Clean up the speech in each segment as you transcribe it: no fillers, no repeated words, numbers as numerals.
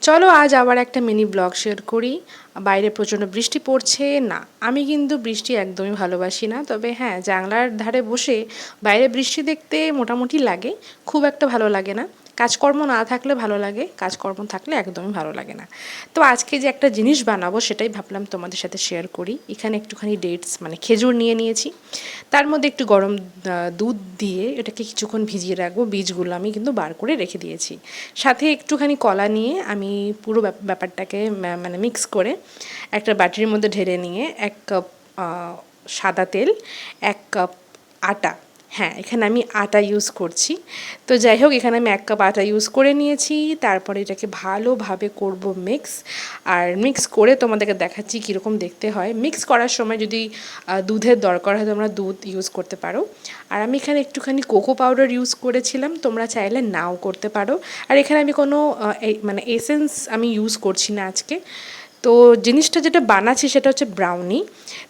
চলো আজ আবার একটা মিনি ব্লগ শেয়ার করি। বাইরে প্রচণ্ড বৃষ্টি পড়ছে না, আমি কিন্তু বৃষ্টি একদমই ভালোবাসি না, তবে হ্যাঁ জানলার ধারে বসে বাইরে বৃষ্টি দেখতে মোটামুটি লাগে, খুব একটা ভালো লাগে না। কাজকর্ম না থাকলে ভালো লাগে, কাজকর্ম থাকলে একদমই ভালো লাগে না। তো আজকে যে একটা জিনিস বানাবো সেটাই ভাবলাম তোমাদের সাথে শেয়ার করি। এখানে একটুখানি ডেটস মানে খেজুর নিয়ে নিয়েছি, তার মধ্যে একটু গরম দুধ দিয়ে এটাকে কিছুক্ষণ ভিজিয়ে রাখবো, বীজগুলো আমি কিন্তু বার করে রেখে দিয়েছি। সাথে একটুখানি কলা নিয়ে আমি পুরো ব্যাপারটাকে মানে মিক্স করে একটা বাটির মধ্যে ঢেলে নিয়ে 1 কাপ সাদা তেল, 1 কাপ আটা, হ্যাঁ এখানে আমি আটা ইউজ করছি। তো যাই হোক, এখানে আমি 1 কাপ আটা ইউজ করে নিয়েছি। তারপরে এটাকে ভালোভাবে করব মিক্স, আর মিক্স করে তোমাদেরকে দেখাচ্ছি কীরকম দেখতে হয়। মিক্স করার সময় যদি দুধের দরকার হয় তোমরা দুধ ইউজ করতে পারো। আর আমি এখানে একটুখানি কোকো পাউডার ইউজ করেছিলাম, তোমরা চাইলে নাও করতে পারো। আর এখানে আমি কোনো মানে এসেন্স আমি ইউজ করছি না আজকে। তো জিনিসটা যেটা বানাচ্ছি সেটা হচ্ছে ব্রাউনি।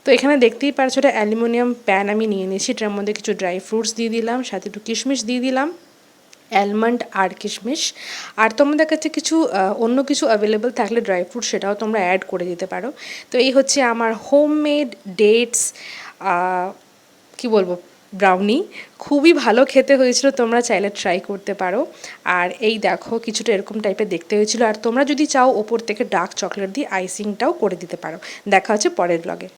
তো এখানে দেখতেই পারছো একটা অ্যালুমিনিয়াম প্যান আমি নিয়ে নিয়েছি, এটার মধ্যে কিছু ড্রাই ফ্রুটস দিয়ে দিলাম, সাথে একটু কিশমিশ দিয়ে দিলাম, অ্যালমন্ড আর কিশমিশ। আর তোমাদের কাছে কিছু অন্য কিছু অ্যাভেলেবল থাকলে ড্রাই ফ্রুট সেটাও তোমরা অ্যাড করে দিতে পারো। তো এই হচ্ছে আমার হোমমেড ডেটস কি বলবো ব্রাউনি। খুবই ভালো খেতে হয়েছিল, তোমরা চাইলে ট্রাই করতে পারো। আর এই দেখো কিছুটা এরকম টাইপের দেখতে হয়েছিল। আর তোমরা যদি চাও ওপর থেকে ডার্ক চকলেট দিয়ে আইসিংটাও করে দিতে পারো। দেখা হচ্ছে পরের ব্লগে।